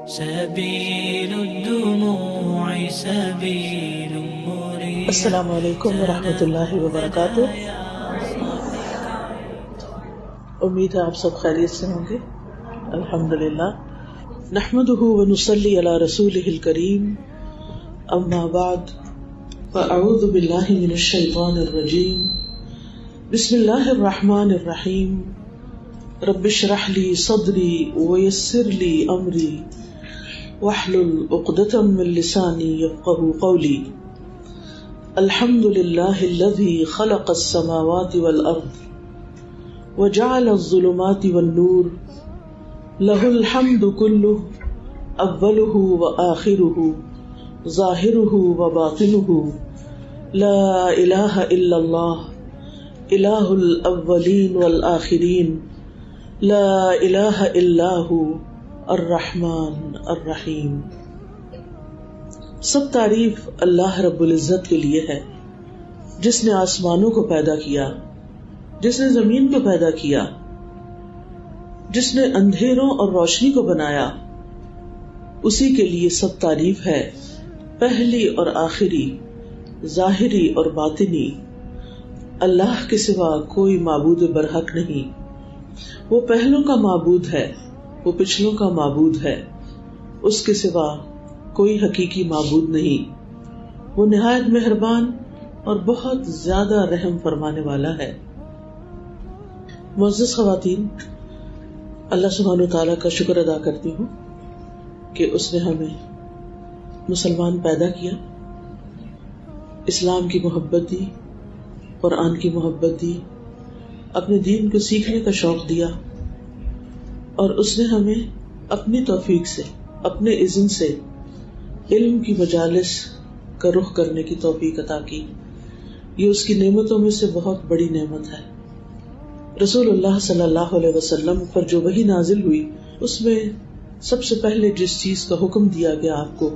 سبيل الدموع سبيل مريح. السلام علیکم ورحمۃ اللہ وبرکاتہ. امید ہے آپ سب خیریت سے ہوں گے. الحمدللہ نحمده ونصلی علی رسولہ الکریم. اما بعد فاعوذ باللہ من الشیطان الرجیم. بسم اللہ الرحمن الرحیم. رب اشرح لی صدری ویسر لی امری واحلل عقدۃ من لسانی یفقهوا قولی. الحمد للہ الذی خلق السماوات والارض وجعل الظلمات والنور له الحمد كله اولہ وآخرہ ظاہرہ وباطنہ لا الہ الا اللہ الہ الاولین والآخرین لا الہ الا ہو الرحمن الرحیم. سب تعریف اللہ رب العزت کے لیے ہے جس نے آسمانوں کو پیدا کیا، جس نے زمین کو پیدا کیا، جس نے اندھیروں اور روشنی کو بنایا. اسی کے لیے سب تعریف ہے، پہلی اور آخری، ظاہری اور باطنی. اللہ کے سوا کوئی معبود برحق نہیں. وہ پہلوں کا معبود ہے، وہ پچھلوں کا معبود ہے. اس کے سوا کوئی حقیقی معبود نہیں. وہ نہایت مہربان اور بہت زیادہ رحم فرمانے والا ہے. معزز خواتین، اللہ سبحانہ وتعالیٰ کا شکر ادا کرتی ہوں کہ اس نے ہمیں مسلمان پیدا کیا، اسلام کی محبت دی، قرآن کی محبت دی، اپنے دین کو سیکھنے کا شوق دیا، اور اس نے ہمیں اپنی توفیق سے، اپنے اذن سے علم کی مجالس کا رخ کرنے کی توفیق عطا کی. یہ اس کی نعمتوں میں سے بہت بڑی نعمت ہے. رسول اللہ صلی اللہ علیہ وسلم پر جو وحی نازل ہوئی، اس میں سب سے پہلے جس چیز کا حکم دیا گیا آپ کو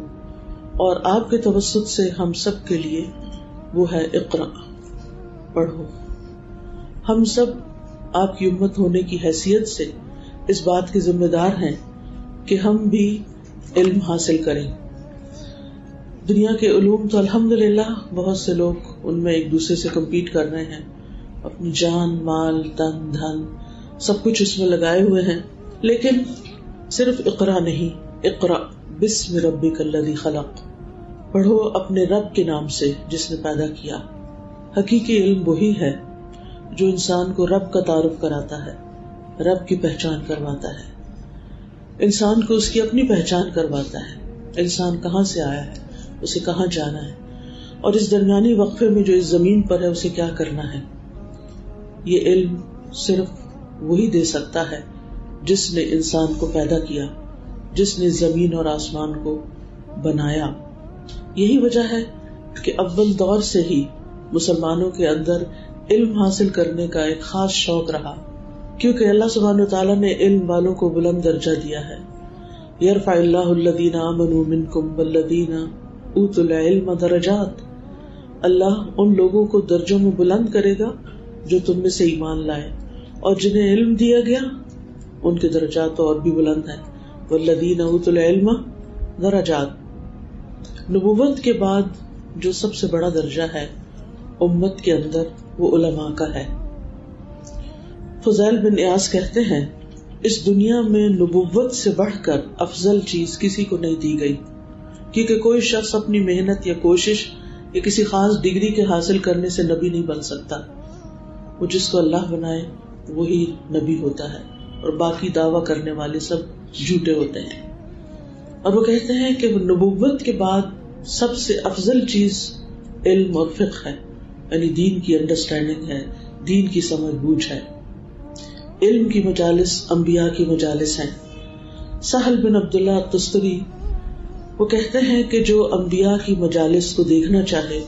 اور آپ کے توسط سے ہم سب کے لیے، وہ ہے اقرأ، پڑھو. ہم سب آپ کی امت ہونے کی حیثیت سے اس بات کے ذمہ دار ہیں کہ ہم بھی علم حاصل کریں. دنیا کے علوم تو الحمدللہ بہت سے لوگ ان میں ایک دوسرے سے کمپیٹ کر رہے ہیں، اپنی جان، مال، تن، دھن سب کچھ اس میں لگائے ہوئے ہیں. لیکن صرف اقرا نہیں، اقرا بسم ربک الذی خلق، پڑھو اپنے رب کے نام سے جس نے پیدا کیا. حقیقی علم وہی ہے جو انسان کو رب کا تعارف کراتا ہے، رب کی پہچان کرواتا ہے، انسان کو اس کی اپنی پہچان کرواتا ہے. انسان کہاں سے آیا ہے، اسے کہاں جانا ہے، اور اس درمیانی وقفے میں جو اس زمین پر ہے اسے کیا کرنا ہے. یہ علم صرف وہی دے سکتا ہے جس نے انسان کو پیدا کیا، جس نے زمین اور آسمان کو بنایا. یہی وجہ ہے کہ اول دور سے ہی مسلمانوں کے اندر علم حاصل کرنے کا ایک خاص شوق رہا، کیونکہ اللہ سبحانہ وتعالیٰ نے علم والوں کو بلند درجہ دیا ہے. یرفع اللہ الذین آمنوا منکم والذین اوتوا العلم درجات. اللہ ان لوگوں کو درجوں میں بلند کرے گا جو تم میں سے ایمان لائے، اور جنہیں علم دیا گیا ان کے درجات اور بھی بلند ہیں. والذین اوتوا العلم درجات. نبوت کے بعد جو سب سے بڑا درجہ ہے امت کے اندر، وہ علماء کا ہے. فضیل بن عیاض کہتے ہیں، اس دنیا میں نبوت سے بڑھ کر افضل چیز کسی کو نہیں دی گئی، کیونکہ کوئی شخص اپنی محنت یا کوشش یا کسی خاص ڈگری کے حاصل کرنے سے نبی نہیں بن سکتا. وہ جس کو اللہ بنائے وہی نبی ہوتا ہے، اور باقی دعویٰ کرنے والے سب جھوٹے ہوتے ہیں. اور وہ کہتے ہیں کہ نبوت کے بعد سب سے افضل چیز علم اور فقہ ہے، یعنی دین کی انڈرسٹینڈنگ ہے، دین کی سمجھ بوجھ ہے. علم کی مجالس انبیاء کی مجالس ہیں. سہل بن عبداللہ التستری وہ کہتے ہیں کہ جو انبیاء کی مجالس کو دیکھنا چاہے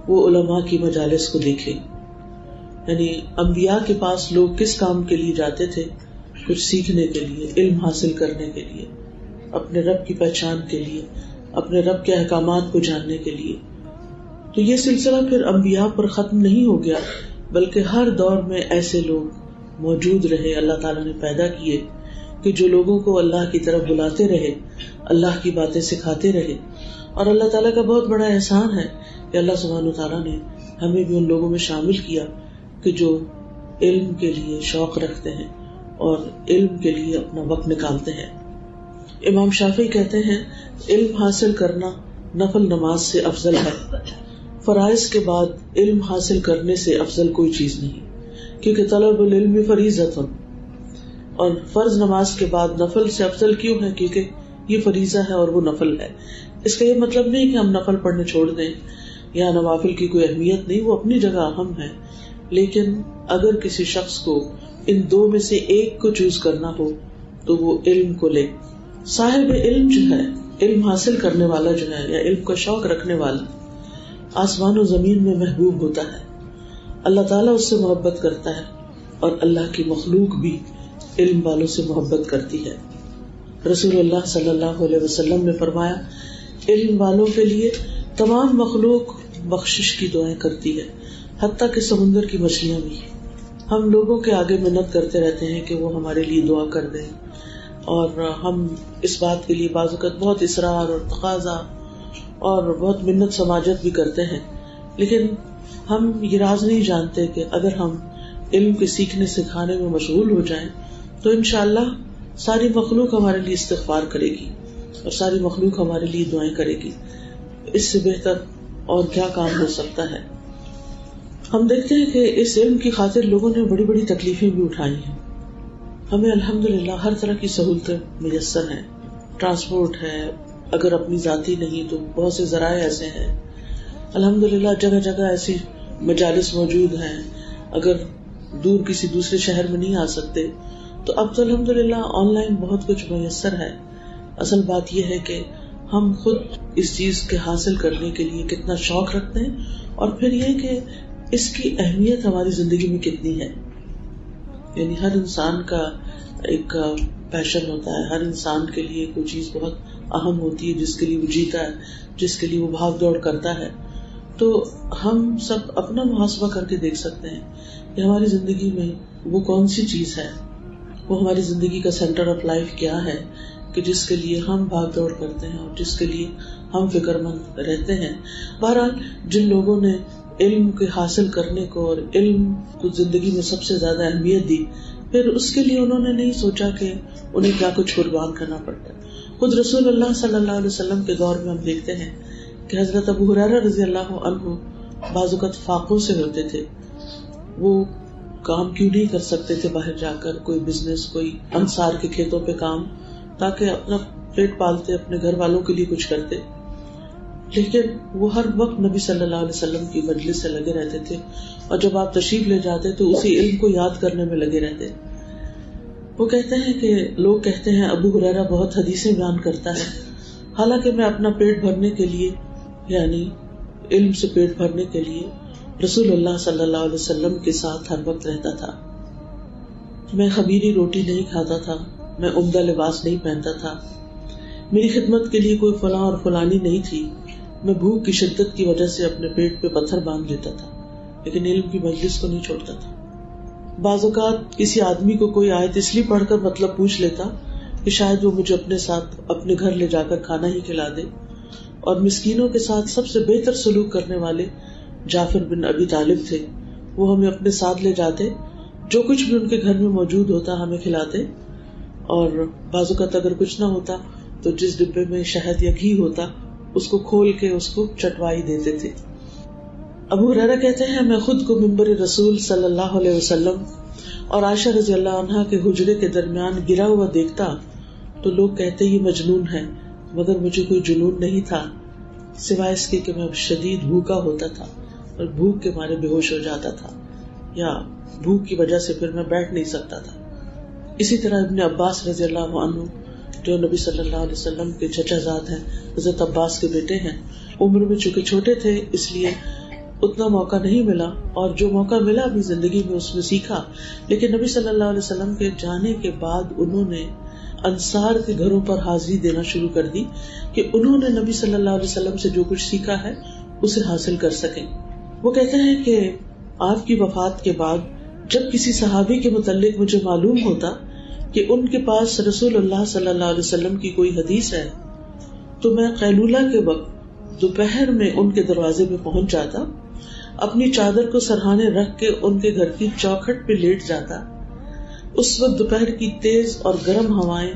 وہ علماء کی مجالس کو دیکھے. یعنی انبیاء کے پاس لوگ کس کام کے لیے جاتے تھے؟ کچھ سیکھنے کے لیے، علم حاصل کرنے کے لیے، اپنے رب کی پہچان کے لیے، اپنے رب کے احکامات کو جاننے کے لیے. تو یہ سلسلہ پھر انبیاء پر ختم نہیں ہو گیا، بلکہ ہر دور میں ایسے لوگ موجود رہے، اللہ تعالیٰ نے پیدا کیے کہ جو لوگوں کو اللہ کی طرف بلاتے رہے، اللہ کی باتیں سکھاتے رہے. اور اللہ تعالیٰ کا بہت بڑا احسان ہے کہ اللہ سبحانہ وتعالیٰ نے ہمیں بھی ان لوگوں میں شامل کیا کہ جو علم کے لیے شوق رکھتے ہیں اور علم کے لیے اپنا وقت نکالتے ہیں. امام شافعی کہتے ہیں علم حاصل کرنا نفل نماز سے افضل ہے. فرائض کے بعد علم حاصل کرنے سے افضل کوئی چیز نہیں، کیونکہ طلب العلم فریضۃ، اور فرض نماز کے بعد نفل سے افضل کیوں ہے؟ کیونکہ یہ فریضہ ہے اور وہ نفل ہے. اس کا یہ مطلب نہیں کہ ہم نفل پڑھنے چھوڑ دیں یا نوافل کی کوئی اہمیت نہیں، وہ اپنی جگہ اہم ہے. لیکن اگر کسی شخص کو ان دو میں سے ایک کو چوز کرنا ہو تو وہ علم کو لے. صاحب علم جو ہے، علم حاصل کرنے والا جو ہے یا علم کا شوق رکھنے والا، آسمان و زمین میں محبوب ہوتا ہے. اللہ تعالیٰ اس سے محبت کرتا ہے اور اللہ کی مخلوق بھی علم والوں سے محبت کرتی ہے. رسول اللہ صلی اللہ علیہ وسلم نے فرمایا علم والوں کے لیے تمام مخلوق بخشش کی دعائیں کرتی ہے، حتیٰ کہ سمندر کی مچھلیاں بھی. ہم لوگوں کے آگے منت کرتے رہتے ہیں کہ وہ ہمارے لیے دعا کر دیں، اور ہم اس بات کے لیے بعض اوقات بہت اصرار اور تقاضا اور بہت منت سماجت بھی کرتے ہیں. لیکن ہم یہ راز نہیں جانتے کہ اگر ہم علم کے سیکھنے سکھانے میں مشغول ہو جائیں تو انشاءاللہ ساری مخلوق ہمارے لیے استغفار کرے گی اور ساری مخلوق ہمارے لیے دعائیں کرے گی. اس سے بہتر اور کیا کام ہو سکتا ہے؟ ہم دیکھتے ہیں کہ اس علم کی خاطر لوگوں نے بڑی بڑی تکلیفیں بھی اٹھائی ہیں. ہمیں الحمدللہ ہر طرح کی سہولتیں میسر ہیں. ٹرانسپورٹ ہے، اگر اپنی ذاتی نہیں تو بہت سے ذرائع ایسے ہیں. الحمدللہ جگہ جگہ ایسی مجالس موجود ہیں. اگر دور کسی دوسرے شہر میں نہیں آ سکتے تو اب تو الحمدللہ آن لائن بہت کچھ میسر ہے. اصل بات یہ ہے کہ ہم خود اس چیز کے حاصل کرنے کے لیے کتنا شوق رکھتے ہیں، اور پھر یہ کہ اس کی اہمیت ہماری زندگی میں کتنی ہے. یعنی ہر انسان کا ایک پیشن ہوتا ہے، ہر انسان کے لیے کوئی چیز بہت اہم ہوتی ہے جس کے لیے وہ جیتا ہے، جس کے لیے وہ بھاگ دوڑ کرتا ہے. تو ہم سب اپنا محاسبہ کر کے دیکھ سکتے ہیں کہ ہماری زندگی میں وہ کون سی چیز ہے، وہ ہماری زندگی کا سینٹر آف لائف کیا ہے کہ جس کے لیے ہم بھاگ دوڑ کرتے ہیں اور جس کے لیے ہم فکر مند رہتے ہیں. بہرحال جن لوگوں نے علم کے حاصل کرنے کو اور علم کو زندگی میں سب سے زیادہ اہمیت دی، پھر اس کے لیے انہوں نے نہیں سوچا کہ انہیں کیا کچھ قربان کرنا پڑتا ہے. خود رسول اللہ صلی اللہ علیہ وسلم کے دور میں ہم دیکھتے ہیں کہ حضرت ابو ہریرہ رضی اللہ عنہ بعض اوقات فاقوں سے ہوتے تھے. وہ کام کیوں نہیں کر سکتے تھے باہر جا کر، کوئی بزنس، کوئی انصار کے کھیتوں پہ کام، تاکہ اپنا پیٹ پالتے، اپنے گھر والوں کے لیے کچھ کرتے. لیکن وہ ہر وقت نبی صلی اللہ علیہ وسلم کی مجلس سے لگے رہتے تھے، اور جب آپ تشریف لے جاتے تو اسی علم کو یاد کرنے میں لگے رہتے. وہ کہتے ہیں کہ لوگ کہتے ہیں ابو ہریرہ بہت حدیثیں بیان کرتا ہے، حالانکہ میں اپنا پیٹ بھرنے کے لیے، یعنی علم سے پیٹ بھرنے کے لیے رسول اللہ صلی اللہ علیہ وسلم کے ساتھ ہر وقت رہتا تھا. میں خمیری روٹی نہیں کھاتا تھا، میں عمدہ لباس نہیں پہنتا تھا، میری خدمت کے لیے کوئی فلاں اور فلانی نہیں تھی. میں بھوک کی شدت کی وجہ سے اپنے پیٹ پہ پتھر باندھ لیتا تھا، لیکن علم کی مجلس کو نہیں چھوڑتا تھا. بعض اوقات کسی آدمی کو کوئی آیت اس لیے پڑھ کر مطلب پوچھ لیتا کہ شاید وہ مجھے اپنے ساتھ اپنے گھر لے جا کر کھانا ہی کھلا دے. اور مسکینوں کے ساتھ سب سے بہتر سلوک کرنے والے جعفر بن ابی طالب تھے. وہ ہمیں اپنے ساتھ لے جاتے، جو کچھ بھی ان کے گھر میں موجود ہوتا ہمیں کھلاتے، اور بعض اوقات اگر کچھ نہ ہوتا تو جس ڈبے میں شہد یا گھی ہوتا اس کو کھول کے اس کو چٹوائی دیتے تھے. ابو ہریرہ کہتے ہیں میں خود کو منبر رسول صلی اللہ علیہ وسلم اور عائشہ رضی اللہ عنہا کے حجرے کے درمیان گرا ہوا دیکھتا تو لوگ کہتے یہ مجنون ہے، مگر مجھے کوئی جنون نہیں تھا سوائے اس کے کہ میں شدید بھوکا ہوتا تھا اور بھوک کے مارے بے ہوش ہو جاتا تھا، یا بھوک کی وجہ سے پھر میں بیٹھ نہیں سکتا تھا. اسی طرح ابن عباس رضی اللہ عنہ جو نبی صلی اللہ علیہ وسلم کے چچا زاد ہیں، حضرت عباس کے بیٹے ہیں، عمر میں چونکہ چھوٹے تھے اس لیے اتنا موقع نہیں ملا، اور جو موقع ملا اپنی زندگی میں اس میں سیکھا. لیکن نبی صلی اللہ علیہ وسلم کے جانے کے بعد انہوں نے انصار کے گھروں پر حاضری دینا شروع کر دی کہ انہوں نے نبی صلی اللہ علیہ وسلم سے جو کچھ سیکھا ہے اسے حاصل کر سکیں. وہ کہتے ہیں کہ آپ کی وفات کے بعد جب کسی صحابی کے متعلق مجھے معلوم ہوتا کہ ان کے پاس رسول اللہ صلی اللہ علیہ وسلم کی کوئی حدیث ہے تو میں قیلولہ کے وقت دوپہر میں ان کے دروازے پہ پہنچ جاتا، اپنی چادر کو سرہانے رکھ کے ان کے گھر کی چوکھٹ پہ لیٹ جاتا. اس وقت دوپہر کی تیز اور گرم ہوائیں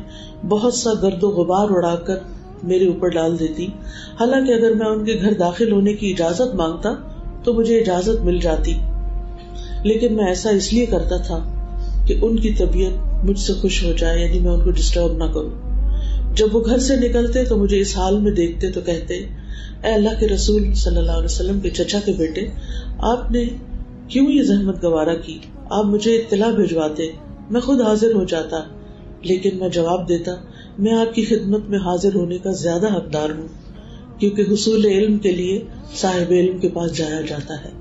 بہت سا گرد و غبار اڑا کر میرے اوپر ڈال دیتی. حالانکہ اگر میں ان کے گھر داخل ہونے کی اجازت مانگتا تو مجھے اجازت مل جاتی، لیکن میں ایسا اس لیے کرتا تھا کہ ان کی طبیعت مجھ سے خوش ہو جائے، یعنی میں ان کو ڈسٹرب نہ کروں. جب وہ گھر سے نکلتے تو مجھے اس حال میں دیکھتے تو کہتے، اے اللہ کے رسول صلی اللہ علیہ وسلم کے چچا کے بیٹے، آپ نے کیوں یہ زحمت گوارا کی؟ آپ مجھے اطلاع بھجواتے، میں خود حاضر ہو جاتا. لیکن میں جواب دیتا، میں آپ کی خدمت میں حاضر ہونے کا زیادہ حقدار ہوں، کیونکہ حصول علم کے لیے صاحب علم کے پاس جایا جاتا ہے،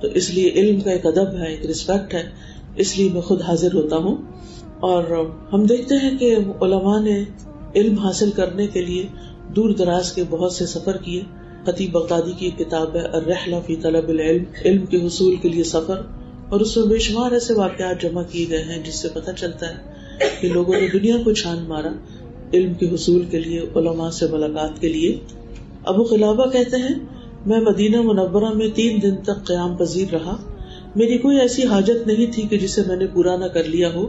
تو اس لیے علم کا ایک ادب ہے، ایک رسپیکٹ ہے، اس لیے میں خود حاضر ہوتا ہوں. اور ہم دیکھتے ہیں کہ علماء نے علم حاصل کرنے کے لیے دور دراز کے بہت سے سفر کیے. خطیب بغدادی کی ایک کتاب ہے الرحلہ فی طلب العلم، علم کے حصول کے لیے سفر، اور اس میں بے شمار ایسے واقعات جمع کیے گئے ہیں جس سے پتہ چلتا ہے کہ لوگوں نے دنیا کو چھان مارا علم کے حصول کے لیے، علماء سے ملاقات کے لیے. ابو قلابہ کہتے ہیں، میں مدینہ منورہ میں 3 دن تک قیام پذیر رہا. میری کوئی ایسی حاجت نہیں تھی کہ جسے میں نے پورا نہ کر لیا ہو،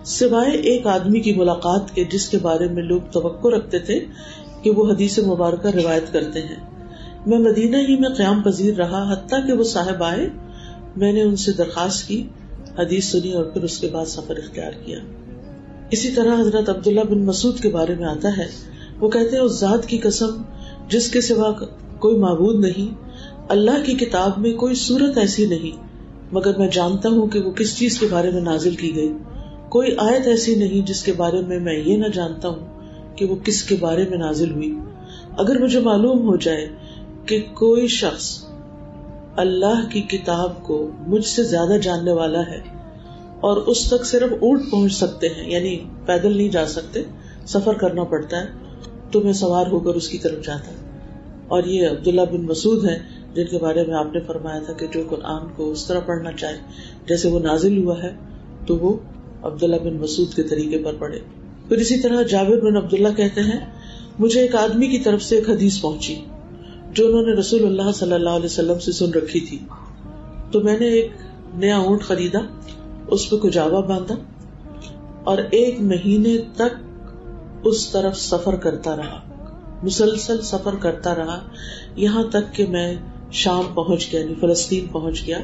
سوائے ایک آدمی کی ملاقات کے جس کے بارے میں لوگ توقع رکھتے تھے کہ وہ حدیث مبارکہ روایت کرتے ہیں. میں مدینہ ہی میں قیام پذیر رہا حتیٰ کہ وہ صاحب آئے. میں نے ان سے درخواست کی، حدیث سنی اور پھر اس کے بعد سفر اختیار کیا. اسی طرح حضرت عبداللہ بن مسعود کے بارے میں آتا ہے، وہ کہتے ہیں، اس ذات کی قسم جس کے سوا کوئی معبود نہیں، اللہ کی کتاب میں کوئی سورت ایسی نہیں مگر میں جانتا ہوں کہ وہ کس چیز کے بارے میں نازل کی گئی. کوئی آیت ایسی نہیں جس کے بارے میں یہ نہ جانتا ہوں کہ وہ کس کے بارے میں نازل ہوئی. اگر مجھے معلوم ہو جائے کہ کوئی شخص اللہ کی کتاب کو مجھ سے زیادہ جاننے والا ہے اور اس تک صرف اونٹ پہنچ سکتے ہیں، یعنی پیدل نہیں جا سکتے، سفر کرنا پڑتا ہے، تو میں سوار ہو کر اس کی طرف جاتا. اور یہ عبداللہ بن مسعود ہیں جن کے بارے میں آپ نے فرمایا تھا کہ جو قرآن کو اس طرح پڑھنا چاہے جیسے وہ نازل ہوا ہے تو وہ عبداللہ بن مسعود کے طریقے پر پڑھے. پھر اسی طرح جابر بن عبداللہ کہتے ہیں، مجھے ایک آدمی کی طرف سے ایک حدیث پہنچی جو انہوں نے رسول اللہ صلی اللہ علیہ وسلم سے سن رکھی تھی. تو میں نے ایک نیا اونٹ خریدا، اس پہ کجاوا باندھا اور 1 مہینے تک اس طرف سفر کرتا رہا، مسلسل سفر کرتا رہا، یہاں تک کہ میں شام پہنچ گیا، یعنی فلسطین پہنچ گیا.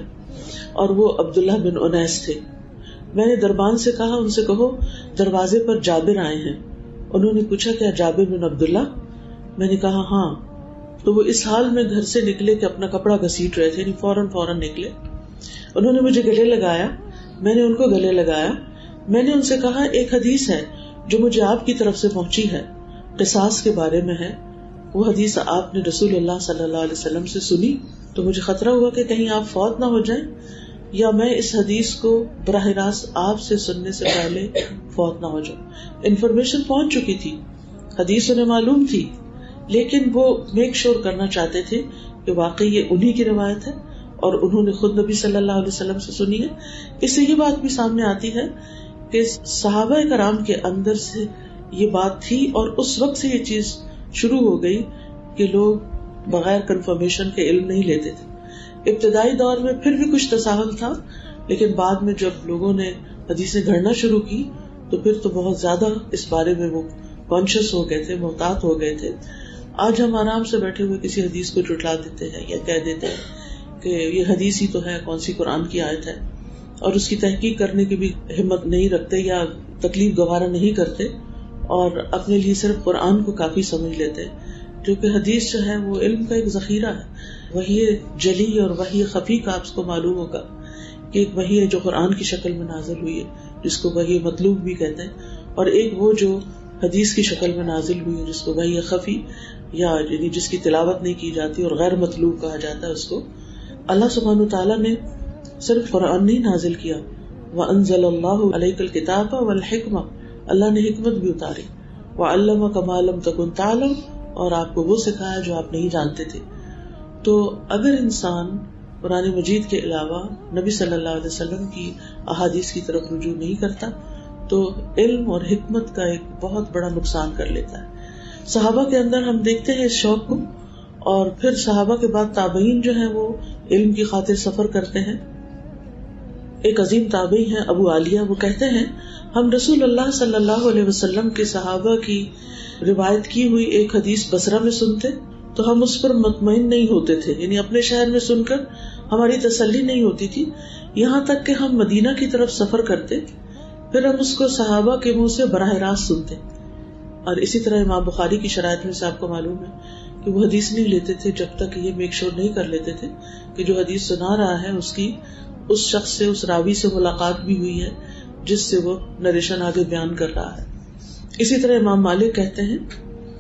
اور وہ عبداللہ بن انیس تھے. میں نے دربان سے کہا، ان سے کہو دروازے پر جابر آئے ہیں. انہوں نے پوچھا، کیا جابر بن عبداللہ؟ میں نے کہا ہاں. تو وہ اس حال میں گھر سے نکلے کہ اپنا کپڑا گھسیٹ رہے تھے، یعنی فوراً نکلے. انہوں نے مجھے گلے لگایا، میں نے ان کو گلے لگایا. میں نے ان سے کہا، ایک حدیث ہے جو مجھے آپ کی طرف سے پہنچی ہے، قصاص کے بارے میں ہے. وہ حدیث آپ نے رسول اللہ صلی اللہ علیہ وسلم سے سنی تو مجھے خطرہ ہوا کہ کہیں آپ فوت نہ ہو جائیں یا میں اس حدیث کو براہ راست آپ سے سننے سے پہلے فوت نہ ہو جاؤں. انفارمیشن پہنچ چکی تھی، حدیث انہیں معلوم تھی، لیکن وہ میک شور کرنا چاہتے تھے کہ واقعی یہ انہی کی روایت ہے اور انہوں نے خود نبی صلی اللہ علیہ وسلم سے سنی ہے. اس سے یہ بات بھی سامنے آتی ہے کہ صحابہ کرام کے اندر سے یہ بات تھی اور اس وقت سے یہ چیز شروع ہو گئی کہ لوگ بغیر کنفرمیشن کے علم نہیں لیتے تھے. ابتدائی دور میں پھر بھی کچھ تساہل تھا، لیکن بعد میں جب لوگوں نے حدیثیں گھڑنا شروع کی تو پھر تو بہت زیادہ اس بارے میں وہ کانشیس ہو گئے تھے، محتاط ہو گئے تھے. آج ہم آرام سے بیٹھے ہوئے کسی حدیث کو جھٹلا دیتے ہیں یا کہہ دیتے ہیں کہ یہ حدیث ہی تو ہے، کون سی قرآن کی آیت ہے، اور اس کی تحقیق کرنے کی بھی ہمت نہیں رکھتے یا تکلیف گوارا نہیں کرتے اور اپنے لیے صرف قرآن کو کافی سمجھ لیتے، جو کہ حدیث جو ہے وہ علم کا ایک ذخیرہ ہے. وحی جلی اور وحی خفی کا آپ کو معلوم ہوگا کہ ایک وحی ہے جو قرآن کی شکل میں نازل ہوئی ہے جس کو وحی مطلوب بھی کہتے ہیں، اور ایک وہ جو حدیث کی شکل میں نازل ہوئی ہے جس کو وحی خفی یا یعنی جس کی تلاوت نہیں کی جاتی اور غیر مطلوب کہا جاتا ہے. اس کو اللہ سبحانہ تعالیٰ نے صرف قرآن نہیں نازل کیا، وَأَنزَلَ اللَّهُ عَلَيْكَ الْكِتَابَ وَالْحِكْمَةَ، اللہ نے حکمت بھی اتاری، وَعَلَّمَكَ مَا لَمْ تَكُنْ تَعْلَمْ، اور آپ کو وہ سکھایا جو آپ نہیں جانتے تھے. تو اگر انسان قرآن مجید کے علاوہ نبی صلی اللہ علیہ وسلم کی احادیث کی طرف رجوع نہیں کرتا تو علم اور حکمت کا ایک بہت بڑا نقصان کر لیتا ہے. صحابہ کے اندر ہم دیکھتے ہیں اس شوق کو، اور پھر صحابہ کے بعد تابعین جو ہیں وہ علم کی خاطر سفر کرتے ہیں. ایک عظیم تابعی ہیں ابو عالیہ، وہ کہتے ہیں ہم رسول اللہ صلی اللہ علیہ وسلم کے صحابہ کی روایت کی ہوئی ایک حدیث بصرہ میں سنتے تو ہم اس پر مطمئن نہیں ہوتے تھے، یعنی اپنے شہر میں سن کر ہماری تسلی نہیں ہوتی تھی، یہاں تک کہ ہم مدینہ کی طرف سفر کرتے، پھر ہم اس کو صحابہ کے منہ سے براہ راست سنتے. اور اسی طرح امام بخاری کی شرائط میں سے آپ کو معلوم ہے کہ وہ حدیث نہیں لیتے تھے جب تک یہ میک شور نہیں کر لیتے تھے کہ جو حدیث سنا رہا ہے اس کی اس شخص سے، اس راوی سے ملاقات بھی ہوئی ہے جس سے وہ نریشن آگے بیان کر رہا ہے. اسی طرح امام مالک کہتے ہیں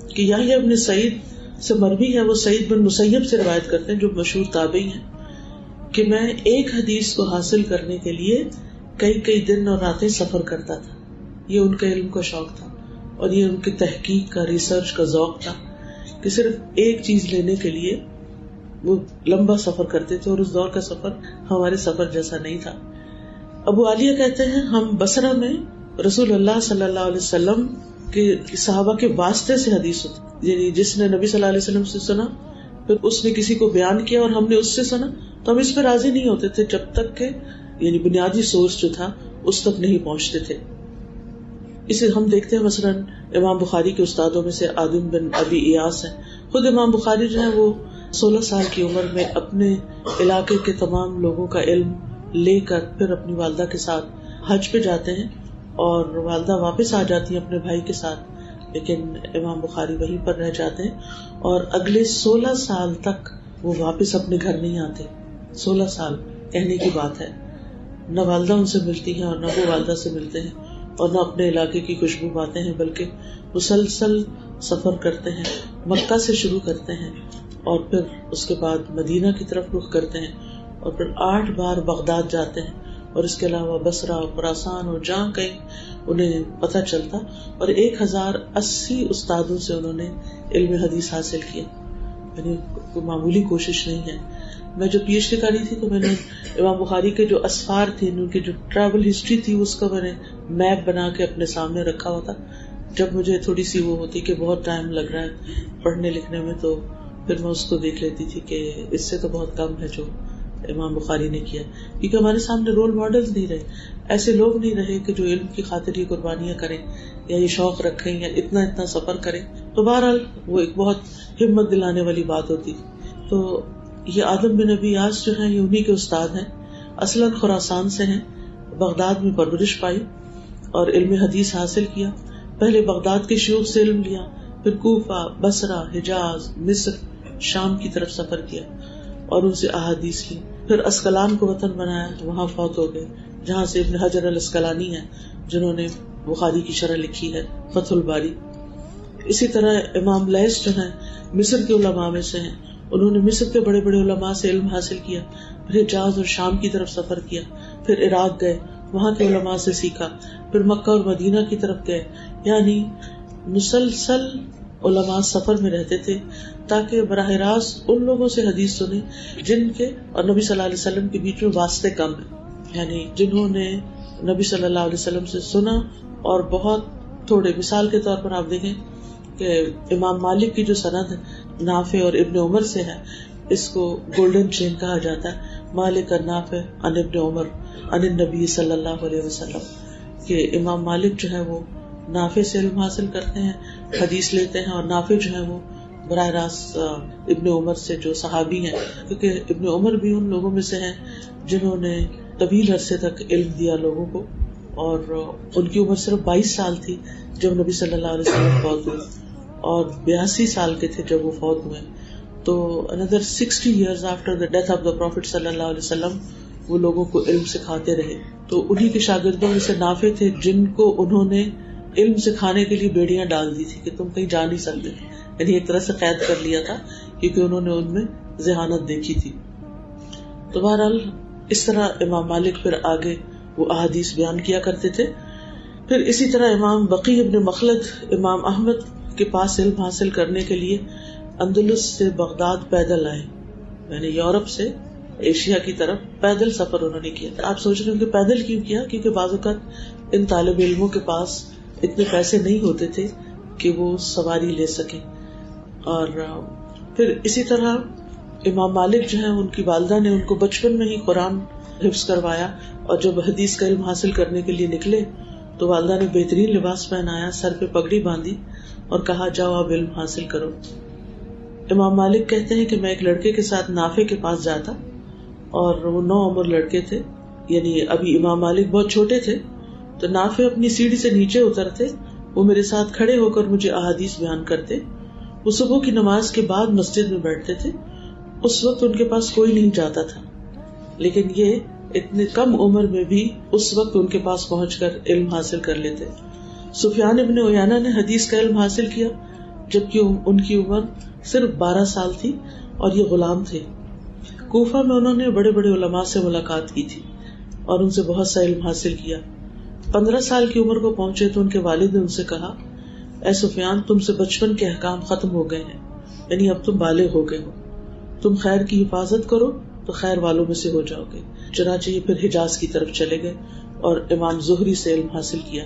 کہ یحییٰ ابن سعید سے مروی ہے، وہ سعید بن مسیب سے روایت کرتے ہیں جو مشہور تابعی ہیں، کہ میں ایک حدیث کو حاصل کرنے کے لیے کئی دن اور راتیں سفر کرتا تھا. یہ ان کا علم کا شوق تھا اور یہ ان کی تحقیق کا، ریسرچ کا ذوق تھا کہ صرف ایک چیز لینے کے لیے وہ لمبا سفر کرتے تھے، اور اس دور کا سفر ہمارے سفر جیسا نہیں تھا. ابو عالیہ کہتے ہیں ہم بصرہ میں رسول اللہ صلی اللہ علیہ وسلم کے صحابہ کے واسطے سے حدیث ہوتی، یعنی جس نے نبی صلی اللہ علیہ وسلم سے سنا پھر اس نے کسی کو بیان کیا اور ہم نے اس سے سنا، تو ہم اس پہ راضی نہیں ہوتے تھے جب تک کہ یعنی بنیادی سورس جو تھا اس تک نہیں پہنچتے تھے. اسے ہم دیکھتے ہیں مثلاً امام بخاری کے استادوں میں سے عاصم بن ابی ایاس ہیں. خود امام بخاری جو ہے وہ 16 سال کی عمر میں اپنے علاقے کے تمام لوگوں کا علم لے کر پھر اپنی والدہ کے ساتھ حج پہ جاتے ہیں، اور والدہ واپس آ جاتی ہیں اپنے بھائی کے ساتھ، لیکن امام بخاری وہیں پر رہ جاتے ہیں اور اگلے 16 سال تک وہ واپس اپنے گھر نہیں آتے. 16 سال کہنے کی بات ہے. نہ والدہ ان سے ملتی ہیں اور نہ وہ والدہ سے ملتے ہیں اور نہ اپنے علاقے کی خوشبو پاتے ہیں، بلکہ مسلسل سفر کرتے ہیں. مکہ سے شروع کرتے ہیں اور پھر اس کے بعد مدینہ کی طرف رخ کرتے ہیں اور پھر 8 بار بغداد جاتے ہیں، اور اس کے علاوہ بصرہ اور خراسان اور جہاں کہیں انہیں پتہ چلتا، اور 1080 استادوں سے انہوں نے علم حدیث حاصل کیا. یعنی کوئی معمولی کوشش نہیں ہے. میں جو پی ایچ ڈی کری تھی تو میں نے امام بخاری کے جو اسفار تھے، ان کی جو ٹریول ہسٹری تھی، اس کا میں نے میپ بنا کے اپنے سامنے رکھا ہوا تھا. جب مجھے تھوڑی سی وہ ہوتی کہ بہت ٹائم لگ رہا ہے پڑھنے لکھنے میں، تو پھر میں اس کو دیکھ لیتی تھی کہ اس سے تو بہت کم ہے جو امام بخاری نے کیا، کیونکہ ہمارے سامنے رول ماڈل نہیں رہے، ایسے لوگ نہیں رہے کہ جو علم کی خاطر یہ قربانیاں کریں یا یہ شوق رکھیں یا اتنا سفر کریں. تو بہرحال وہ ایک بہت ہمت دلانے والی بات ہوتی. تو یہ عاصم بن ابی ایاس جو ہیں یہ انہی کے استاد ہیں. اصلاً خراسان سے ہیں، بغداد میں پرورش پائی اور علم حدیث حاصل کیا. پہلے بغداد کے شیوخ سے علم لیا، پھر کوفہ، بصرہ، حجاز، مصر، شام کی طرف سفر کیا اور ان سے احادیث لی. پھر اسقلان کو وطن بنایا، وہاں فوت ہو گئے، جہاں سے ابن حجر الاسقلانی ہیں جنہوں نے بخاری کی شرح لکھی ہے، فتح الباری. اسی طرح امام لیث جو ہیں مصر کے علماء میں سے ہیں، انہوں نے مصر کے بڑے بڑے علماء سے علم حاصل کیا، پھر حجاز اور شام کی طرف سفر کیا، پھر عراق گئے، وہاں کے علماء سے سیکھا، پھر مکہ اور مدینہ کی طرف گئے. یعنی مسلسل علماء سفر میں رہتے تھے تاکہ براہ راست ان لوگوں سے حدیث سنیں جن کے اور نبی صلی اللہ علیہ وسلم کے بیچ میں واسطے کم ہیں، یعنی جنہوں نے نبی صلی اللہ علیہ وسلم سے سنا اور بہت تھوڑے. مثال کے طور پر آپ دیکھیں کہ امام مالک کی جو سند نافع اور ابن عمر سے ہے، اس کو گولڈن چین کہا جاتا ہے. مالک اور نافع عن ابن عمر عن النبی صلی اللہ علیہ وسلم، کہ امام مالک جو ہے وہ نافع سے علم حاصل کرتے ہیں، حدیث لیتے ہیں، اور نافع جو ہے وہ براہ راست ابن عمر سے جو صحابی ہیں، کیونکہ ابن عمر بھی ان لوگوں میں سے ہیں جنہوں نے طویل عرصے تک علم دیا لوگوں کو، اور ان کی عمر صرف 22 سال تھی جب نبی صلی اللہ علیہ وسلم فوت ہوئے اور 82 سال کے تھے جب وہ فوت ہوئے. تو another 60 years after the death of the Prophet صلی اللہ علیہ وسلم وہ لوگوں کو علم سکھاتے رہے. تو انہی کے شاگردوں میں سے نافع تھے جن کو انہوں نے علم سکھانے کے لیے بیڑیاں ڈال دی تھی کہ تم کہیں جا نہیں سکتے، یعنی ایک طرح سے قید کر لیا تھا کیونکہ انہوں نے ان میں ذہانت دیکھی تھی. تو بہرحال اس طرح امام مالک پھر آگے وہ احادیث بیان کیا کرتے تھے. پھر اسی طرح امام بقی ابن مخلد امام احمد کے پاس علم حاصل کرنے کے لیے اندلس سے بغداد پیدل آئے، یعنی یورپ سے ایشیا کی طرف پیدل سفر انہوں نے کیا. آپ سوچ رہے ہوں کہ پیدل کیوں کیا؟ کیونکہ بعض اوقات ان طالب علموں کے پاس اتنے پیسے نہیں ہوتے تھے کہ وہ سواری لے سکیں. اور پھر اسی طرح امام مالک جو ہیں، ان کی والدہ نے ان کو بچپن میں ہی قرآن حفظ کروایا، اور جب حدیث کا علم حاصل کرنے کے لیے نکلے تو والدہ نے بہترین لباس پہنایا، سر پہ پگڑی باندھی اور کہا جاؤ اب علم حاصل کرو. امام مالک کہتے ہیں کہ میں ایک لڑکے کے ساتھ نافع کے پاس جاتا، اور وہ 9 عمر لڑکے تھے، یعنی ابھی امام مالک بہت چھوٹے تھے. تو نافع اپنی سیڑھی سے نیچے اترتے، وہ میرے ساتھ کھڑے ہو کر مجھے احادیث بیان کرتے. وہ صبح کی نماز کے بعد مسجد میں بیٹھتے تھے. اس وقت ان کے پاس کوئی نہیں جاتا تھا، لیکن یہ اتنے کم عمر میں بھی اس وقت ان کے پاس پہنچ کر علم حاصل کر لیتے. سفیان ابن عیینہ نے حدیث کا علم حاصل کیا جبکہ ان کی عمر صرف 12 سال تھی اور یہ غلام تھے. کوفہ میں انہوں نے بڑے بڑے علماء سے ملاقات کی تھی اور ان سے بہت سا علم حاصل کیا. 15 سال کی عمر کو پہنچے تو ان کے والد نے ان سے کہا، اے سفیان، تم سے بچپن کے احکام ختم ہو گئے ہیں، یعنی اب تم بالغ ہو گئے ہو، تم خیر کی حفاظت کرو تو خیر والوں میں سے ہو جاؤ گے. چنانچہ یہ پھر حجاز کی طرف چلے گئے اور امام زہری سے علم حاصل کیا.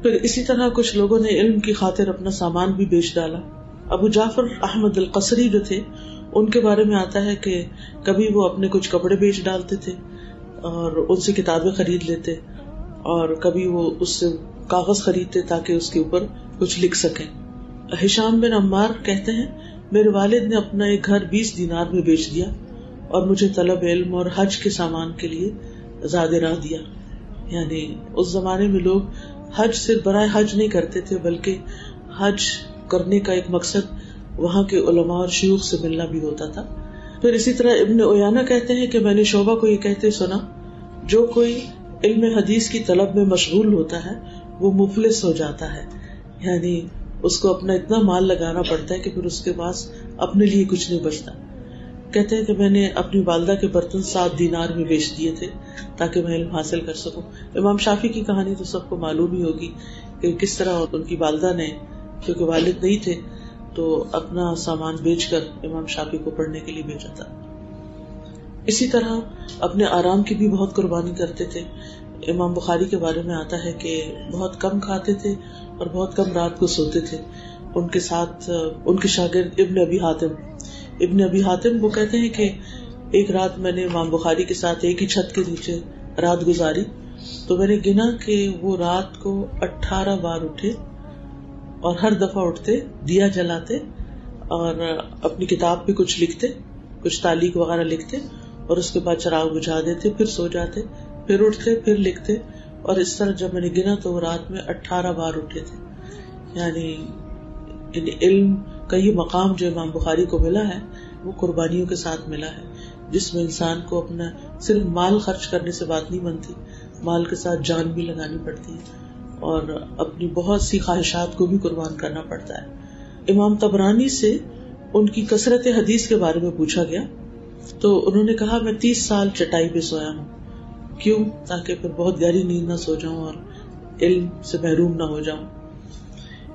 پھر اسی طرح کچھ لوگوں نے علم کی خاطر اپنا سامان بھی بیچ ڈالا. ابو جعفر احمد القصری جو تھے، ان کے بارے میں آتا ہے کہ کبھی وہ اپنے کچھ کپڑے بیچ ڈالتے تھے اور ان سے کتابیں خرید لیتے، اور کبھی وہ اس سے کاغذ خریدتے تاکہ اس کے اوپر کچھ لکھ سکیں. ہشام بن عمار کہتے ہیں، میرے والد نے اپنا ایک گھر 20 دینار میں بیچ دیا اور مجھے طلب علم اور حج کے سامان کے لیے زاد راہ دیا. یعنی اس زمانے میں لوگ حج صرف برائے حج نہیں کرتے تھے، بلکہ حج کرنے کا ایک مقصد وہاں کے علماء اور شیوخ سے ملنا بھی ہوتا تھا. پھر اسی طرح ابن عیینہ کہتے ہیں کہ میں نے شعبہ کو یہ کہتے سنا، جو کوئی علم حدیث کی طلب میں مشغول ہوتا ہے وہ مفلس ہو جاتا ہے. یعنی اس کو اپنا اتنا مال لگانا پڑتا ہے کہ پھر اس کے پاس اپنے لیے کچھ نہیں بچتا. کہتے ہیں کہ میں نے اپنی والدہ کے برتن 7 دینار میں بیچ دیے تھے تاکہ میں علم حاصل کر سکوں. امام شافعی کی کہانی تو سب کو معلوم ہی ہوگی کہ کس طرح ان کی والدہ نے، کیونکہ والد نہیں تھے، تو اپنا سامان بیچ کر امام شافعی کو پڑھنے کے لیے بھیجا تھا. اسی طرح اپنے آرام کی بھی بہت قربانی کرتے تھے. امام بخاری کے بارے میں آتا ہے کہ بہت کم کھاتے تھے اور بہت کم رات کو سوتے تھے. ان کے ساتھ ان کے شاگرد ابن ابی حاتم وہ کہتے ہیں کہ ایک رات میں نے امام بخاری کے ساتھ ایک ہی چھت کے نیچے رات گزاری، تو میں نے گنا کہ وہ رات کو 18 بار اٹھے اور ہر دفعہ اٹھتے دیا جلاتے اور اپنی کتاب پہ کچھ لکھتے، کچھ تعلیق وغیرہ لکھتے، اور اس کے بعد چراغ بجھا دیتے، پھر سو جاتے، پھر اٹھتے، پھر لکھتے. اور اس طرح جب میں نے گنا تو وہ رات میں 18 بار اٹھے تھے. یعنی علم کا یہ مقام جو امام بخاری کو ملا ہے وہ قربانیوں کے ساتھ ملا ہے، جس میں انسان کو اپنا صرف مال خرچ کرنے سے بات نہیں بنتی، مال کے ساتھ جان بھی لگانی پڑتی ہے اور اپنی بہت سی خواہشات کو بھی قربان کرنا پڑتا ہے. امام طبرانی سے ان کی کثرت حدیث کے بارے میں پوچھا گیا تو انہوں نے کہا، میں 30 سال چٹائی پہ سویا ہوں. کیوں؟ تاکہ پھر بہت گہری نیند نہ سو جاؤں اور علم سے محروم نہ ہو جاؤں.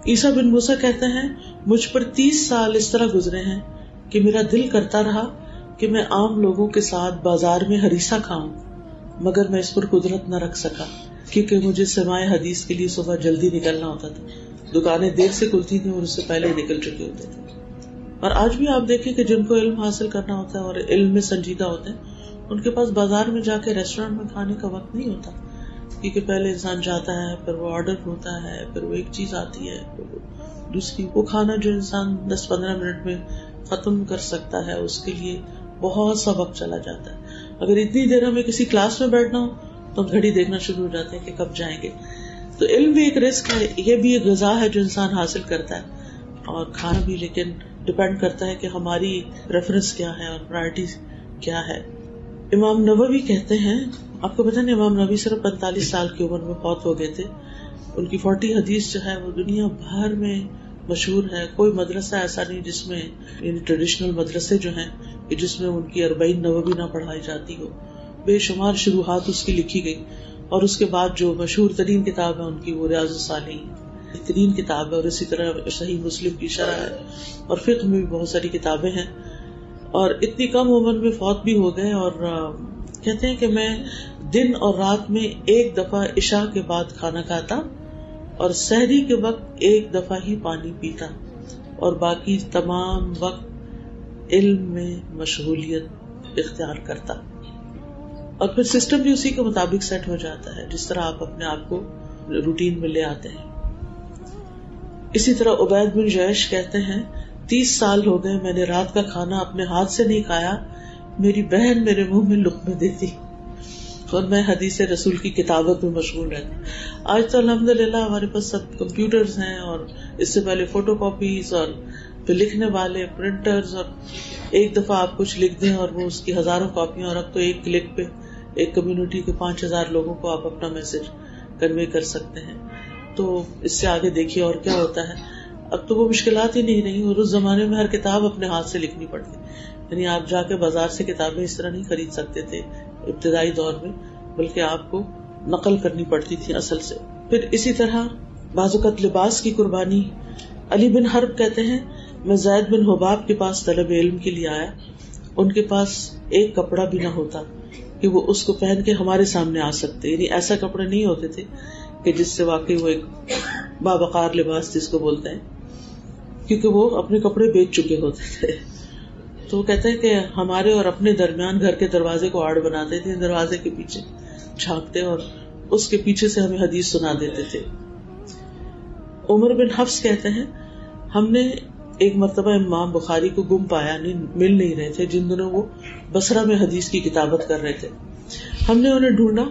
عیسیٰ بن موسیٰ کہتے ہیں، مجھ پر 30 سال اس طرح گزرے ہیں کہ میرا دل کرتا رہا کہ میں عام لوگوں کے ساتھ بازار میں ہریسہ کھاؤں، مگر میں اس پر قدرت نہ رکھ سکا کیونکہ مجھے سماع حدیث کے لیے صبح جلدی نکلنا ہوتا تھا. دکانیں دیر سے کھلتی تھیں اور اس سے پہلے ہی نکل چکے ہوتے تھے. اور آج بھی آپ دیکھیں کہ جن کو علم حاصل کرنا ہوتا ہے اور علم میں سنجیدہ ہوتے ہیں، ان کے پاس بازار میں جا کے ریسٹورینٹ میں کھانے کا وقت نہیں ہوتا، کیونکہ پہلے انسان جاتا ہے، پھر وہ آرڈر ہوتا ہے، پھر وہ ایک چیز آتی ہے، پھر وہ دوسری. وہ کھانا جو انسان 10-15 منٹ میں ختم کر سکتا ہے، اس کے لیے بہت سا وقت چلا جاتا ہے. اگر اتنی دیر ہمیں کسی کلاس میں بیٹھنا ہو تو ہم گھڑی دیکھنا شروع ہو جاتے ہیں کہ کب جائیں گے. تو علم بھی ایک رزق ہے، یہ بھی ایک غذا ہے جو انسان حاصل کرتا ہے، اور کھانا بھی، لیکن ڈپینڈ کرتا ہے کہ ہماری ریفرنس کیا ہے اور پرائرٹیز کیا ہے. امام نووی کہتے ہیں، آپ کو پتہ نہیں امام نووی صرف 45 سال کی عمر میں فوت ہو گئے تھے. ان کی 40 حدیث جو ہے وہ دنیا بھر میں مشہور ہے. کوئی مدرسہ ایسا نہیں جس میں، یعنی ٹریڈیشنل مدرسے جو ہیں جس میں ان کی 40 نووی نہ پڑھائی جاتی ہو. بے شمار شروحات اس کی لکھی گئی، اور اس کے بعد جو مشہور ترین کتاب ہے ان کی وہ ریاض الصالحین بہترین کتاب ہے. اور اسی طرح صحیح مسلم کی شرح ہے، اور فقہ میں بھی بہت ساری کتابیں ہیں. اور اتنی کم عمر میں فوت بھی ہو گئے. اور کہتے ہیں کہ میں دن اور رات میں ایک دفعہ عشاء کے بعد کھانا کھاتا اور سحری کے وقت ایک دفعہ ہی پانی پیتا اور باقی تمام وقت علم میں مشغولیت اختیار کرتا. اور پھر سسٹم بھی اسی کے مطابق سیٹ ہو جاتا ہے جس طرح آپ اپنے آپ کو روٹین میں لے آتے ہیں. اسی طرح عبید بن جیش کہتے ہیں 30 سال ہو گئے میں نے رات کا کھانا اپنے ہاتھ سے نہیں کھایا, میری بہن میرے منہ میں لقمے دیتی اور میں حدیث رسول کی کتابت میں مشغول رہتی. آج تو الحمدللہ ہمارے پاس سب کمپیوٹرز ہیں, اور اس سے پہلے فوٹو کاپیز اور پھر لکھنے والے پرنٹرز, اور ایک دفعہ آپ کچھ لکھ دیں اور وہ اس کی ہزاروں کاپیاں, اور اب تو ایک کلک پہ ایک کمیونٹی کے 5000 لوگوں کو آپ اپنا میسج کنوے کر سکتے ہیں. تو اس سے آگے دیکھیے اور کیا ہوتا ہے. اب تو وہ مشکلات ہی نہیں رہی, اور اس زمانے میں ہر کتاب اپنے ہاتھ سے لکھنی پڑتی, یعنی آپ جا کے بازار سے کتابیں اس طرح نہیں خرید سکتے تھے ابتدائی دور میں, بلکہ آپ کو نقل کرنی پڑتی تھی اصل سے. پھر اسی طرح بعض اوقات لباس کی قربانی. علی بن حرب کہتے ہیں میں زید بن حباب کے پاس طلب علم کے لیے آیا, ان کے پاس ایک کپڑا بھی نہ ہوتا کہ وہ اس کو پہن کے ہمارے سامنے آ سکتے, یعنی ایسا کپڑے نہیں ہوتے تھے کہ جس سے واقعی وہ ایک باوقار لباس جس کو بولتے ہیں, کیونکہ وہ اپنے کپڑے بیچ چکے ہوتے تھے. تو وہ کہتے ہیں کہ ہمارے اور اپنے درمیان گھر کے دروازے کو آڑ بناتے تھے, دروازے کے پیچھے جھانکتے اور اس کے پیچھے سے ہمیں حدیث سنا دیتے تھے. عمر بن حفص کہتے ہیں ہم نے ایک مرتبہ امام بخاری کو گم پایا, مل نہیں رہے تھے جن دنوں وہ بصرہ میں حدیث کی کتابت کر رہے تھے. ہم نے انہیں ڈھونڈا,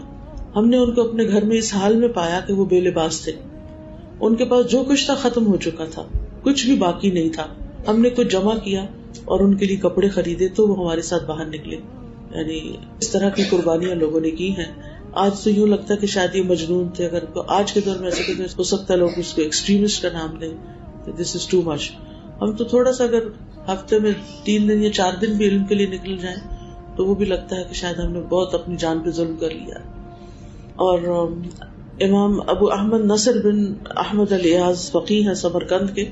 ہم نے ان کو اپنے گھر میں اس حال میں پایا کہ وہ بے لباس تھے, ان کے پاس جو کچھ تھا ختم ہو چکا تھا, کچھ بھی باقی نہیں تھا. ہم نے کچھ جمع کیا اور ان کے لیے کپڑے خریدے تو وہ ہمارے ساتھ باہر نکلے. یعنی اس طرح کی قربانیاں لوگوں نے کی ہیں. آج تو یوں لگتا ہے کہ شاید یہ مجنون تھے, اگر آج کے دور میں ایسے کہ ہو سکتا ہے لوگ اس کو ایکسٹریمسٹ کا نام دیں, دس از ٹو مچ. ہم تو تھوڑا سا اگر ہفتے میں 3 دن یا 4 دن بھی علم کے لیے نکل جائیں تو وہ بھی لگتا ہے کہ شاید ہم نے بہت اپنی جان پہ ظلم کر لیا. اور امام ابو احمد نصر بن احمد الیاز فقیہ ہیں سمرقند کے,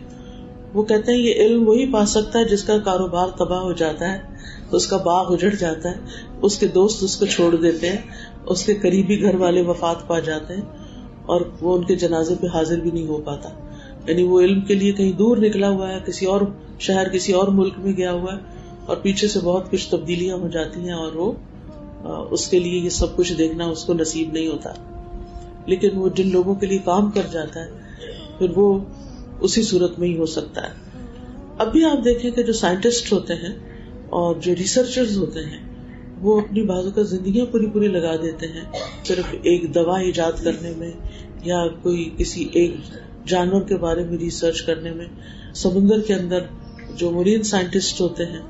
وہ کہتے ہیں یہ علم وہی پا سکتا ہے جس کا کاروبار تباہ ہو جاتا ہے, اس کا باغ اجڑ جاتا ہے, اس کے دوست اس کو چھوڑ دیتے ہیں, اس کے قریبی گھر والے وفات پا جاتے ہیں اور وہ ان کے جنازے پہ حاضر بھی نہیں ہو پاتا. یعنی وہ علم کے لیے کہیں دور نکلا ہوا ہے, کسی اور شہر کسی اور ملک میں گیا ہوا ہے, اور پیچھے سے بہت کچھ تبدیلیاں ہو جاتی ہیں اور وہ اس کے لیے یہ سب کچھ دیکھنا اس کو نصیب نہیں ہوتا. لیکن وہ جن لوگوں کے لیے کام کر جاتا ہے پھر وہ اسی صورت میں ہی ہو سکتا ہے. اب بھی آپ دیکھیں کہ جو سائنٹسٹ ہوتے ہیں اور جو ریسرچرز ہوتے ہیں وہ اپنی بازو کا زندگیاں پوری لگا دیتے ہیں صرف ایک دوا ایجاد کرنے میں یا کوئی کسی ایک جانور کے بارے میں ریسرچ کرنے میں. سمندر کے اندر جو مرین سائنٹسٹ ہوتے ہیں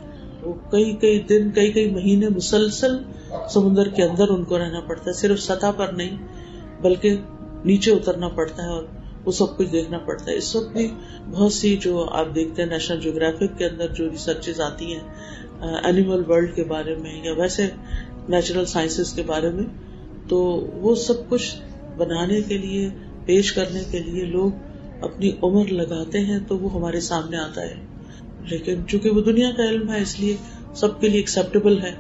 وہ کئی دن کئی مہینے مسلسل سمندر کے اندر ان کو رہنا پڑتا ہے, صرف سطح پر نہیں بلکہ نیچے اترنا پڑتا ہے اور وہ سب کچھ دیکھنا پڑتا ہے. اس وقت بھی بہت سی جو آپ دیکھتے ہیں نیشنل جیوگرافک کے اندر جو ریسرچز آتی ہیں اینیمل ورلڈ کے بارے میں یا ویسے نیچرل سائنسز کے بارے میں, تو وہ سب کچھ بنانے کے لیے پیش کرنے کے لیے لوگ اپنی عمر لگاتے ہیں تو وہ ہمارے سامنے آتا ہے. لیکن چونکہ وہ دنیا کا علم ہے اس لیے سب کے لیے ایکسیپٹیبل ہے.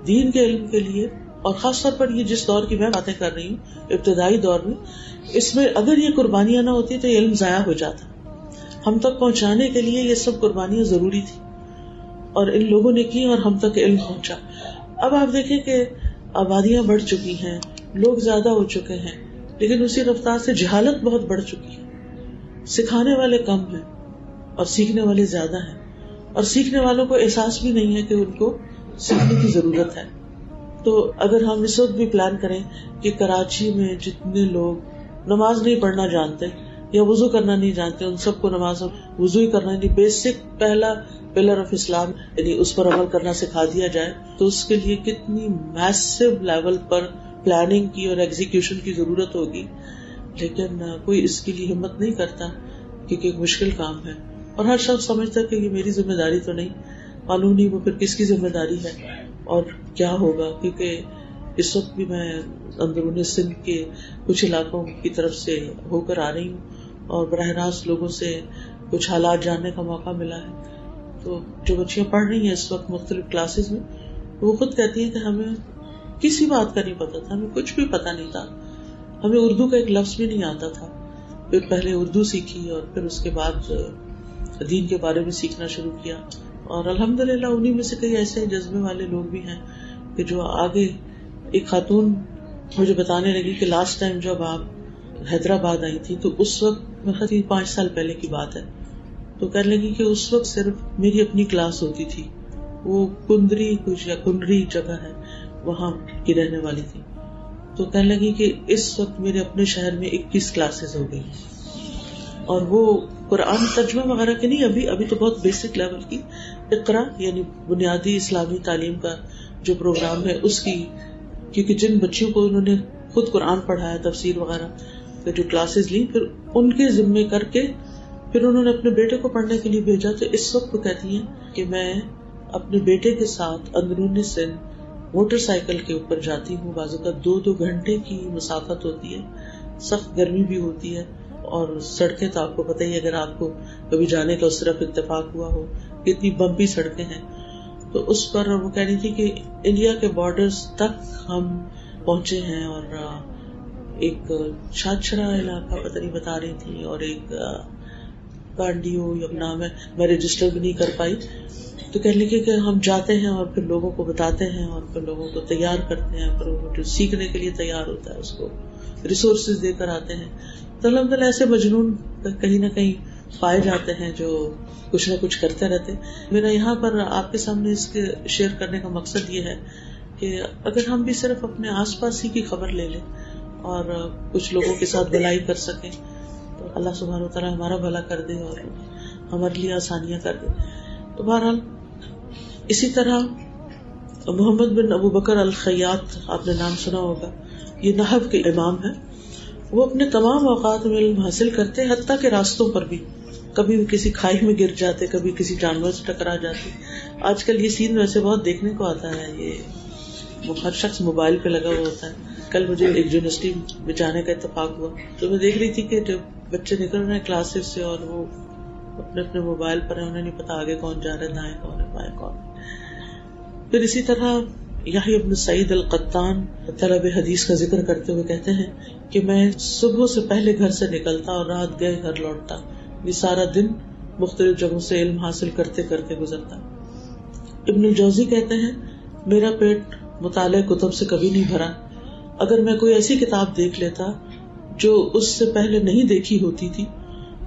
دین کے علم کے لیے, اور خاص طور پر یہ جس دور کی میں باتیں کر رہی ہوں ابتدائی دور میں, اس میں اگر یہ قربانیاں نہ ہوتی تو یہ علم ضائع ہو جاتا. ہم تک پہنچانے کے لیے یہ سب قربانیاں ضروری تھی اور ان لوگوں نے کی اور ہم تک علم پہنچا. اب آپ دیکھیں کہ آبادیاں بڑھ چکی ہیں, لوگ زیادہ ہو چکے ہیں, لیکن اسی رفتار سے جہالت بہت بڑھ چکی ہے. سکھانے والے کم ہیں اور سیکھنے والے زیادہ ہیں, اور سیکھنے والوں کو احساس بھی نہیں ہے کہ ان کو سیکھنے کی ضرورت ہے. تو اگر ہم اس وقت بھی پلان کریں کہ کراچی میں جتنے لوگ نماز نہیں پڑھنا جانتے یا وضو کرنا نہیں جانتے, ان سب کو نماز وضو ہی کرنا, یعنی بیسک پہلا پلر آف اسلام, یعنی اس پر عمل کرنا سکھا دیا جائے, تو اس کے لیے کتنی میسو لیول پر پلاننگ کی اور ایگزیکیوشن کی ضرورت ہوگی. لیکن کوئی اس کے لیے ہمت نہیں کرتا کیونکہ ایک مشکل کام ہے, اور ہر شخص سمجھتا کہ یہ میری ذمہ داری تو نہیں. معلوم نہیں وہ پھر کس کی ذمہ داری ہے اور کیا ہوگا. کیونکہ اس وقت بھی میں اندرون سندھ کے کچھ علاقوں کی طرف سے ہو کر آ رہی ہوں اور براہ راست لوگوں سے کچھ حالات جاننے کا موقع ملا ہے. تو جو بچیاں پڑھ رہی ہیں اس وقت مختلف کلاسز میں، وہ خود کہتی ہیں کہ ہمیں کسی بات کا نہیں پتا تھا، ہمیں کچھ بھی پتا نہیں تھا، ہمیں اردو کا ایک لفظ بھی نہیں آتا تھا. پھر پہلے اردو سیکھی اور پھر اس کے بعد دین کے بارے میں سیکھنا شروع کیا. اور الحمدللہ انہی میں سے کئی ایسے جذبے والے لوگ بھی ہیں کہ جو آگے. ایک خاتون مجھے بتانے لگی کہ لاسٹ ٹائم جب آپ حیدرآباد آئی تھی تو اس وقت میرے 5 سال پہلے کی بات ہے، تو کہنے لگی کہ اس وقت صرف میری اپنی کلاس ہوتی تھی، وہ کندری کچھ یا کنڈری جگہ ہے وہاں کی رہنے والی تھی. تو کہنے لگی کہ اس وقت میرے اپنے شہر میں 21 کلاسز ہو گئی، اور وہ قرآن ترجمہ وغیرہ کی نہیں، ابھی تو بہت بیسک لیول کی اقرا یعنی بنیادی اسلامی تعلیم کا جو پروگرام ہے اس کی، کیونکہ جن بچیوں کو انہوں نے خود قرآن پڑھایا تفسیر وغیرہ کے جو کلاسز لی پھر ان کے ذمے کر کے پھر انہوں نے اپنے بیٹے کو پڑھنے کے لیے بھیجا. تو اس وقت وہ کہتی ہیں کہ میں اپنے بیٹے کے ساتھ اندرون سندھ موٹر سائیکل کے اوپر جاتی ہوں، بعض اوقات 2 گھنٹے کی مسافت ہوتی ہے، سخت گرمی بھی ہوتی ہے، اور سڑکیں تو آپ کو پتہ ہی اگر آپ کو کبھی جانے کا اس طرف اتفاق ہوا ہو کتنی بمپی سڑکیں ہیں. تو اس پر وہ کہہ رہی تھی کہ انڈیا کے بارڈرز تک ہم پہنچے ہیں، اور ایک چھاچھرا علاقہ پتہ نہیں بتا رہی تھی، اور ایک کانڈیو یا نام ہے میں رجسٹر بھی نہیں کر پائی. تو کہنے لگے کہ ہم جاتے ہیں اور پھر لوگوں کو بتاتے ہیں اور پھر لوگوں کو تیار کرتے ہیں، پھر وہ جو سیکھنے کے لیے تیار ہوتا ہے اس کو ریسورسز دے کر آتے ہیں. تو الحمدللہ ایسے مجنون کہیں نہ کہیں پائے جاتے ہیں جو کچھ نہ کچھ کرتے رہتے. میرا یہاں پر آپ کے سامنے اس کے شیئر کرنے کا مقصد یہ ہے کہ اگر ہم بھی صرف اپنے آس پاس ہی کی خبر لے لیں اور کچھ لوگوں کے ساتھ بھلائی کر سکیں تو اللہ سبحانہ و تعالیٰ ہمارا بھلا کر دے اور ہمارے لیے آسانیاں کر دے. تو بہرحال اسی طرح محمد بن ابو بکر الخیاط آپ نے نام سنا ہوگا، یہ نحو کے امام ہیں. وہ اپنے تمام اوقات میں علم حاصل کرتے، حتیٰ کہ راستوں پر بھی کبھی بھی کسی کھائی میں گر جاتے، کبھی کسی جانور سے ٹکرا جاتے. آج کل یہ سین ویسے بہت دیکھنے کو آتا ہے، یہ ہر شخص موبائل پہ لگا ہوا ہوتا ہے. کل مجھے ایک یونیورسٹی میں جانے کا اتفاق ہوا تو میں دیکھ رہی تھی کہ جب بچے نکل رہے ہیں کلاسز سے اور وہ اپنے اپنے موبائل پر ہیں، انہیں نہیں پتا آگے کون جا رہا ہے، دائیں کون ہے بائیں کون. پھر اسی طرح یحییٰ ابن سعید القطان طلب حدیث کا ذکر کرتے ہوئے کہتے ہیں کہ میں صبح سے پہلے گھر سے نکلتا اور رات گئے گھر لوٹتا، یہ سارا دن مختلف جگہوں سے علم حاصل کرتے کرتے گزرتا. ابن الجوزی کہتے ہیں میرا پیٹ مطالعہ کتب سے کبھی نہیں بھرا، اگر میں کوئی ایسی کتاب دیکھ لیتا جو اس سے پہلے نہیں دیکھی ہوتی تھی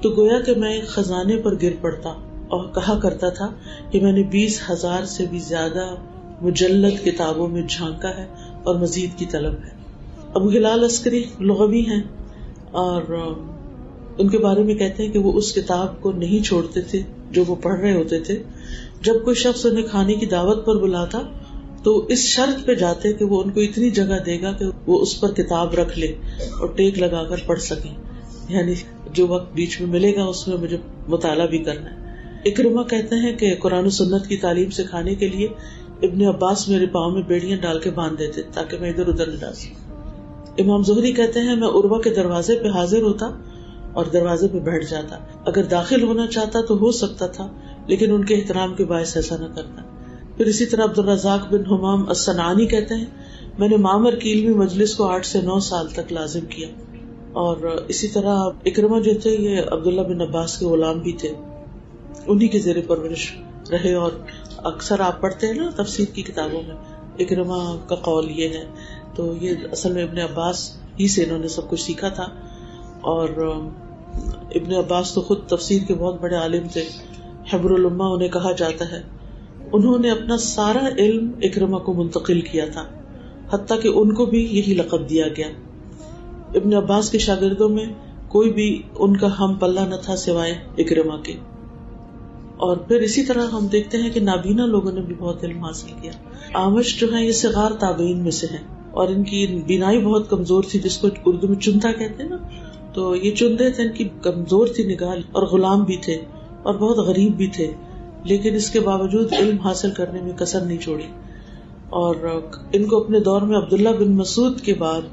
تو گویا کہ میں ایک خزانے پر گر پڑتا اور کہا کرتا تھا کہ میں نے 20,000 سے بھی زیادہ مجلد کتابوں میں جھانکا ہے اور مزید کی طلب ہے. ابو ہلال عسکری لغوی ہیں اور ان کے بارے میں کہتے ہیں کہ وہ اس کتاب کو نہیں چھوڑتے تھے جو وہ پڑھ رہے ہوتے تھے. جب کوئی شخص انہیں کھانے کی دعوت پر بلاتا تو اس شرط پہ جاتے کہ وہ ان کو اتنی جگہ دے گا کہ وہ اس پر کتاب رکھ لے اور ٹیک لگا کر پڑھ سکیں، یعنی جو وقت بیچ میں ملے گا اس میں مجھے مطالعہ بھی کرنا ہے. اکرمہ کہتے ہیں کہ قرآن و سنت کی تعلیم سکھانے کے لیے ابن عباس میرے پاؤں میں بیڑیاں ڈال کے باندھ دیتے تاکہ میں ادھر ادھر نہ جا سکوں. امام زہری کہتے ہیں میں عروہ کے دروازے پہ حاضر ہوتا اور دروازے پہ بیٹھ جاتا، اگر داخل ہونا چاہتا تو ہو سکتا تھا لیکن ان کے احترام کے باعث ایسا نہ کرتا. پھر اسی طرح عبدالرزاق بن حمام الصنعانی کہتے ہیں میں نے معمر کی علمی مجلس کو 8 سے 9 سال تک لازم کیا. اور اسی طرح اکرمہ جو تھے یہ عبداللہ بن عباس کے غلام بھی تھے، انہی کے زیر پرورش رہے. اور اکثر آپ پڑھتے ہیں نا تفسیر کی کتابوں میں اکرمہ کا قول یہ ہے، تو یہ اصل میں ابن عباس ہی سے انہوں نے سب کچھ سیکھا تھا. اور ابن عباس تو خود تفسیر کے بہت بڑے عالم تھے، حبر الامہ انہیں کہا جاتا ہے. انہوں نے اپنا سارا علم اکرمہ کو منتقل کیا تھا، حتیٰ کہ ان کو بھی یہی لقب دیا گیا. ابن عباس کے شاگردوں میں کوئی بھی ان کا ہم پلہ نہ تھا سوائے اکرمہ کے. اور پھر اسی طرح ہم دیکھتے ہیں کہ نابینا لوگوں نے بھی بہت علم حاصل کیا. اعمش جو ہیں یہ صغار تابعین میں سے ہیں اور ان کی بینائی بہت کمزور تھی، جس کو اردو میں چنتا کہتے ہیں نا، تو یہ چندے تھے، ان کی کمزور تھی نگاہ اور غلام بھی تھے اور بہت غریب بھی تھے، لیکن اس کے باوجود علم حاصل کرنے میں کسر نہیں چھوڑی. اور ان کو اپنے دور میں عبداللہ بن مسعود کے بعد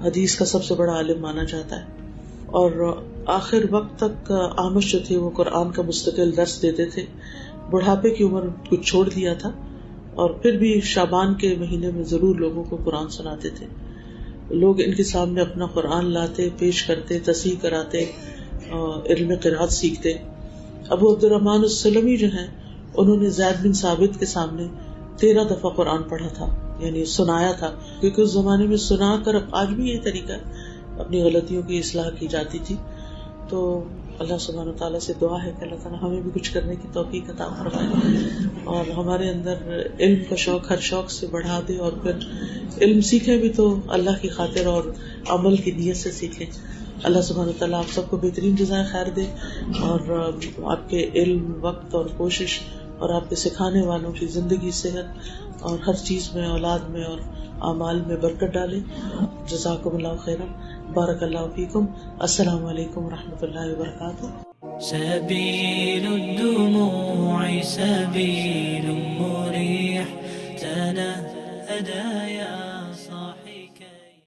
حدیث کا سب سے بڑا عالم مانا جاتا ہے. اور آخر وقت تک اعمش جو تھے وہ قرآن کا مستقل درس دیتے تھے. بڑھاپے کی عمر کچھ چھوڑ دیا تھا، اور پھر بھی شعبان کے مہینے میں ضرور لوگوں کو قرآن سناتے تھے. لوگ ان کے سامنے اپنا قرآن لاتے، پیش کرتے، تصحیح کراتے، علم قرات سیکھتے. ابو عبد الرحمن السلمی جو ہیں، انہوں نے زید بن ثابت کے سامنے 13 دفعہ قرآن پڑھا تھا، یعنی سنایا تھا، کیونکہ اس زمانے میں سنا کر، آج بھی یہ طریقہ اپنی غلطیوں کی اصلاح کی جاتی تھی. تو اللہ سبحانہ و تعالیٰ سے دعا ہے کہ اللہ تعالیٰ ہمیں بھی کچھ کرنے کی توفیق عطا فرمائے، اور ہمارے اندر علم کا شوق ہر شوق سے بڑھا دے، اور پھر علم سیکھیں بھی تو اللہ کی خاطر اور عمل کی نیت سے سیکھیں. اللہ سبحانہ و تعالیٰ آپ سب کو بہترین جزائے خیر دے، اور آپ کے علم، وقت اور کوشش اور آپ کے سکھانے والوں کی زندگی، صحت اور ہر چیز میں، اولاد میں اور اعمال میں برکت ڈالے. جزاکم اللہ خیرا، بارک اللہ فیکم. السلام علیکم ورحمۃ اللہ وبرکاتہ. سبيل الدموع سبيل مريح تنهدى يا